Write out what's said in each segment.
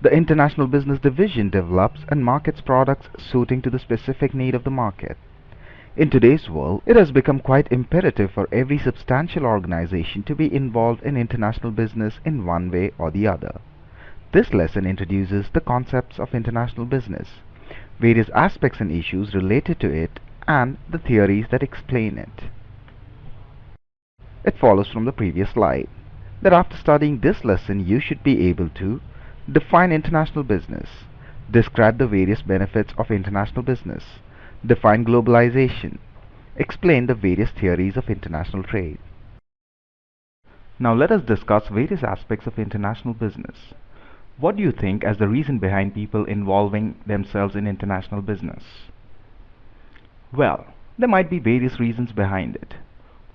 The International Business Division develops and markets products suiting to the specific need of the market. In today's world, it has become quite imperative for every substantial organization to be involved in international business in one way or the other. This lesson introduces the concepts of international business, various aspects and issues related to it, and the theories that explain it. It follows from the previous slide that after studying this lesson you should be able to define international business, describe the various benefits of international business, define globalization, explain the various theories of international trade. Now let us discuss various aspects of international business. What do you think as the reason behind people involving themselves in international business? Well, there might be various reasons behind it.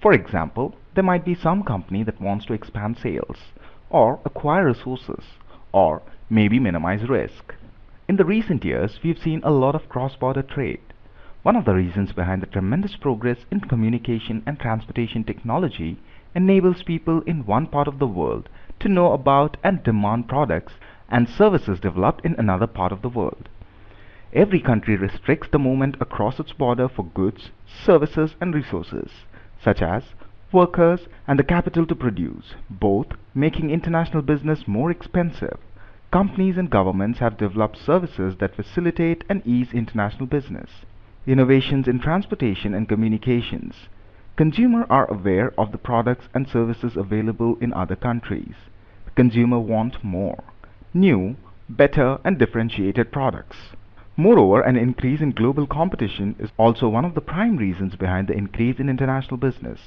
For example, there might be some company that wants to expand sales, or acquire resources, or maybe minimize risk. In the recent years, we've seen a lot of cross-border trade. One of the reasons behind the tremendous progress in communication and transportation technology enables people in one part of the world to know about and demand products and services developed in another part of the world. Every country restricts the movement across its border for goods, services and resources, such as workers and the capital to produce, both making international business more expensive. Companies and governments have developed services that facilitate and ease international business. Innovations in transportation and communications. Consumers are aware of the products and services available in other countries. The consumer wants more, new, better and differentiated products. Moreover, an increase in global competition is also one of the prime reasons behind the increase in international business.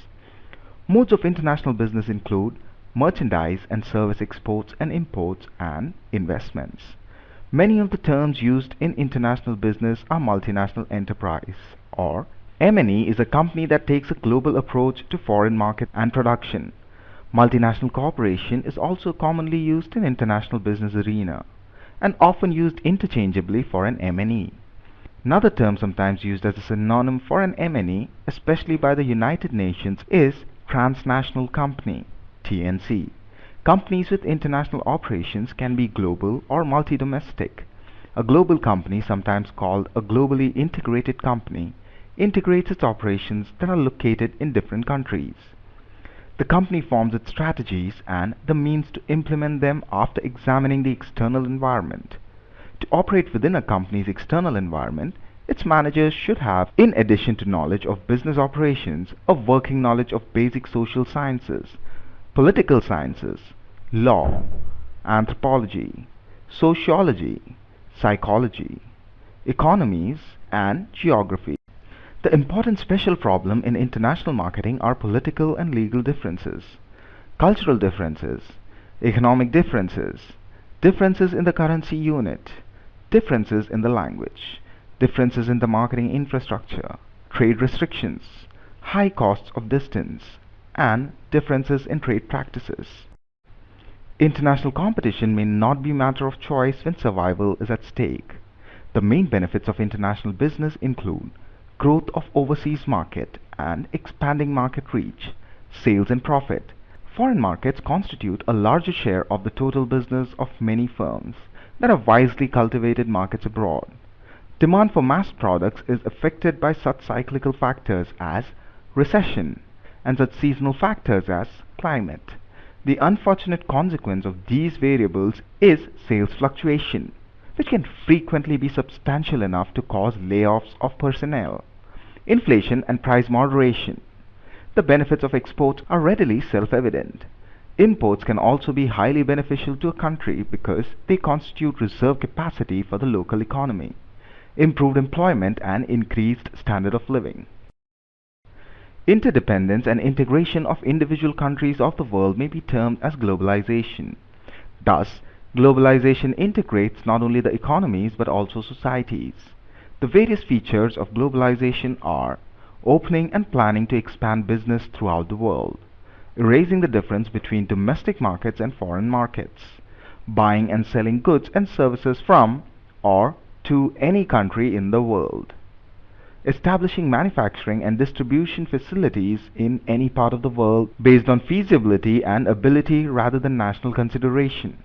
Modes of international business include merchandise and service exports and imports and investments. Many of the terms used in international business are multinational enterprise, or M&E is a company that takes a global approach to foreign market and production. Multinational corporation is also commonly used in international business arena and often used interchangeably for an M&E. Another term sometimes used as a synonym for an M&E, especially by the United Nations, is transnational company, TNC. Companies with international operations can be global or multi-domestic. A global company, sometimes called a globally integrated company, integrates its operations that are located in different countries. The company forms its strategies and the means to implement them after examining the external environment. To operate within a company's external environment, its managers should have, in addition to knowledge of business operations, a working knowledge of basic social sciences, political sciences, law, anthropology, sociology, psychology, economies, and geography. The important special problem in international marketing are political and legal differences, cultural differences, economic differences, differences in the currency unit, differences in the language, differences in the marketing infrastructure, trade restrictions, high costs of distance, and differences in trade practices. International competition may not be a matter of choice when survival is at stake. The main benefits of international business include growth of overseas market and expanding market reach, sales and profit. Foreign markets constitute a larger share of the total business of many firms that are wisely cultivated markets abroad. Demand for mass products is affected by such cyclical factors as recession and such seasonal factors as climate. The unfortunate consequence of these variables is sales fluctuation, which can frequently be substantial enough to cause layoffs of personnel, inflation and price moderation. The benefits of exports are readily self-evident. Imports can also be highly beneficial to a country because they constitute reserve capacity for the local economy, improved employment and increased standard of living. Interdependence and integration of individual countries of the world may be termed as globalization. Thus, globalization integrates not only the economies but also societies. The various features of globalization are opening and planning to expand business throughout the world, erasing the difference between domestic markets and foreign markets, buying and selling goods and services from or to any country in the world, establishing manufacturing and distribution facilities in any part of the world based on feasibility and ability rather than national consideration,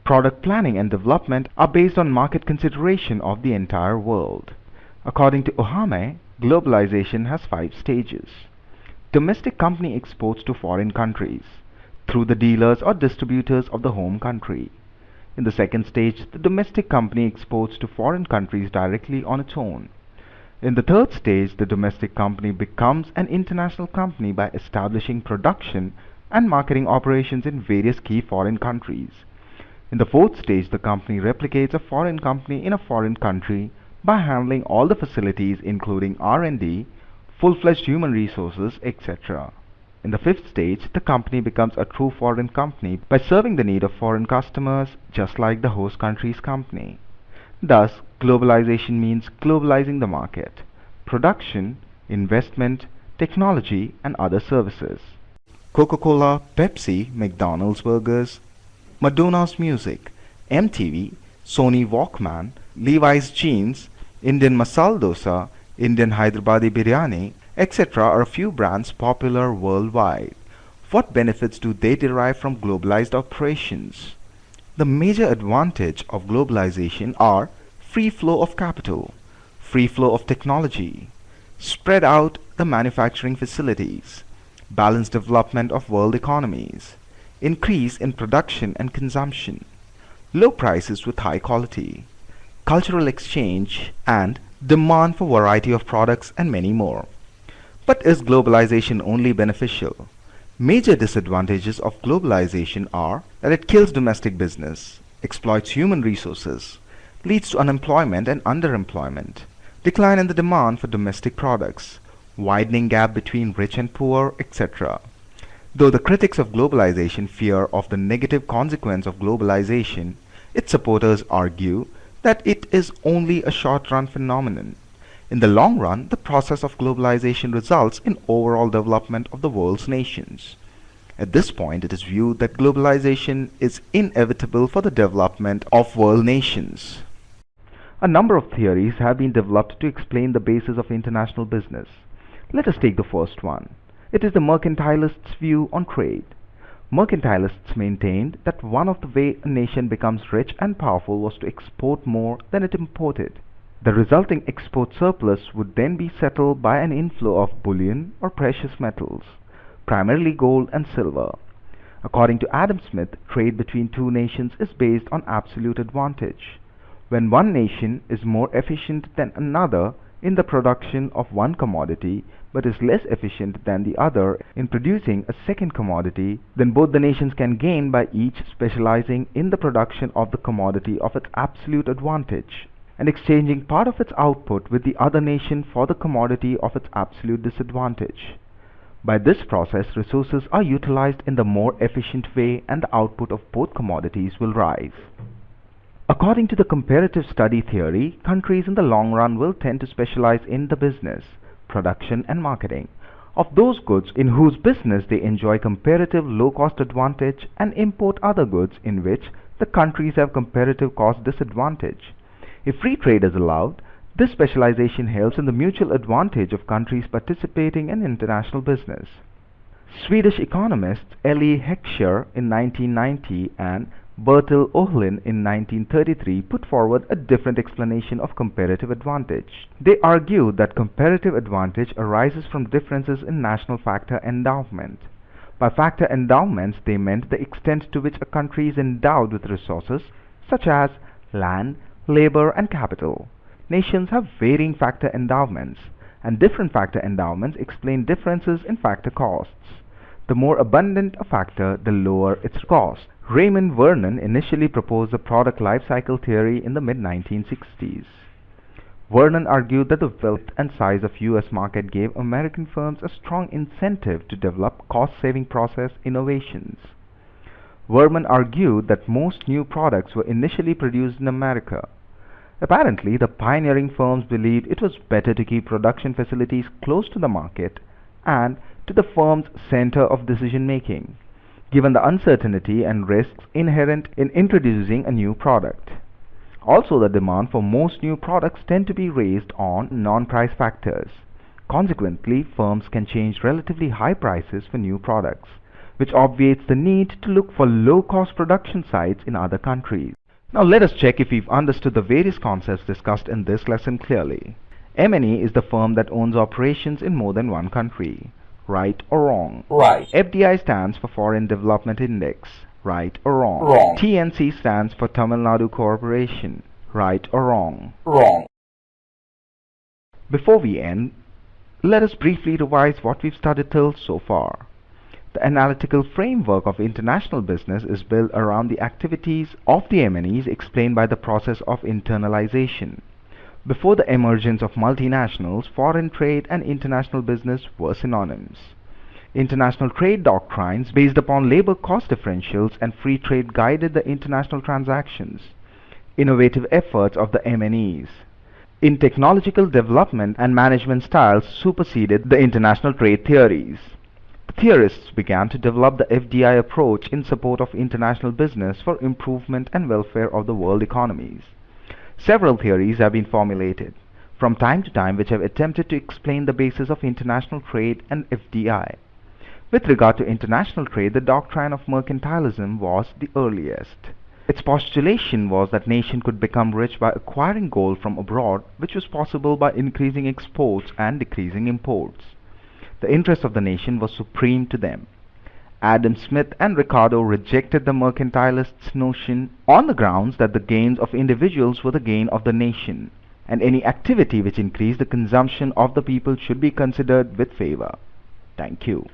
Product planning and development are based on market consideration of the entire world. According to Ohame, globalization has 5 stages. Domestic company exports to foreign countries through the dealers or distributors of the home country. In the second stage, the domestic company exports to foreign countries directly on its own. In the third stage, the domestic company becomes an international company by establishing production and marketing operations in various key foreign countries. In the fourth stage, the company replicates a foreign company in a foreign country by handling all the facilities including R&D, full-fledged human resources, etc. In the fifth stage, the company becomes a true foreign company by serving the need of foreign customers just like the host country's company. Thus, globalization means globalizing the market, production, investment, technology, and other services. Coca-Cola, Pepsi, McDonald's burgers, Madonna's music, MTV, Sony Walkman, Levi's jeans, Indian masala dosa, Indian Hyderabadi biryani, etc. are a few brands popular worldwide. What benefits do they derive from globalized operations? The major advantage of globalization are free flow of capital, free flow of technology, spread out the manufacturing facilities, balanced development of world economies, increase in production and consumption, low prices with high quality, cultural exchange, and demand for variety of products and many more. But is globalization only beneficial? Major disadvantages of globalization are that it kills domestic business, exploits human resources, leads to unemployment and underemployment, decline in the demand for domestic products, widening gap between rich and poor, etc. Though the critics of globalization fear of the negative consequence of globalization, its supporters argue that it is only a short-run phenomenon. In the long run, the process of globalization results in overall development of the world's nations. At this point, it is viewed that globalization is inevitable for the development of world nations. A number of theories have been developed to explain the basis of international business. Let us take the first one. It is the mercantilists' view on trade. Mercantilists maintained that one of the ways a nation becomes rich and powerful was to export more than it imported. The resulting export surplus would then be settled by an inflow of bullion or precious metals, primarily gold and silver. According to Adam Smith, trade between two nations is based on absolute advantage. When one nation is more efficient than another in the production of one commodity but is less efficient than the other in producing a second commodity, then both the nations can gain by each specializing in the production of the commodity of its absolute advantage and exchanging part of its output with the other nation for the commodity of its absolute disadvantage. By this process, resources are utilized in the more efficient way and the output of both commodities will rise. According to the comparative study theory, countries in the long run will tend to specialize in the business, production and marketing of those goods in whose business they enjoy comparative low-cost advantage and import other goods in which the countries have comparative cost disadvantage. If free trade is allowed, this specialization helps in the mutual advantage of countries participating in international business. Swedish economists Elie Heckscher in 1990 and Bertil Ohlin in 1933 put forward a different explanation of comparative advantage. They argued that comparative advantage arises from differences in national factor endowment. By factor endowments, they meant the extent to which a country is endowed with resources such as land, labor, and capital. Nations have varying factor endowments, and different factor endowments explain differences in factor costs. The more abundant a factor, the lower its cost. Raymond Vernon initially proposed the product life cycle theory in the mid-1960s. Vernon argued that the wealth and size of U.S. market gave American firms a strong incentive to develop cost-saving process innovations. Vernon argued that most new products were initially produced in America. Apparently, the pioneering firms believed it was better to keep production facilities close to the market and to the firm's center of decision-making, given the uncertainty and risks inherent in introducing a new product. Also, the demand for most new products tend to be raised on non-price factors. Consequently, firms can change relatively high prices for new products, which obviates the need to look for low-cost production sites in other countries. Now let us check if we've understood the various concepts discussed in this lesson clearly. M&E is the firm that owns operations in more than one country. Right or wrong? Right. FDI stands for Foreign Development Index. Right or wrong? Wrong. TNC stands for Tamil Nadu Corporation. Right or wrong? Wrong. Before we end, let us briefly revise what we've studied till so far. The analytical framework of international business is built around the activities of the M&Es explained by the process of internalization. Before the emergence of multinationals, foreign trade and international business were synonyms. International trade doctrines based upon labor cost differentials and free trade guided the international transactions. Innovative efforts of the M&Es in technological development and management styles superseded the international trade theories. The theorists began to develop the FDI approach in support of international business for improvement and welfare of the world economies. Several theories have been formulated from time to time which have attempted to explain the basis of international trade and FDI. With regard to international trade, the doctrine of mercantilism was the earliest. Its postulation was that nation could become rich by acquiring gold from abroad, which was possible by increasing exports and decreasing imports. The interest of the nation was supreme to them. Adam Smith and Ricardo rejected the mercantilists' notion on the grounds that the gains of individuals were the gain of the nation, and any activity which increased the consumption of the people should be considered with favor. Thank you.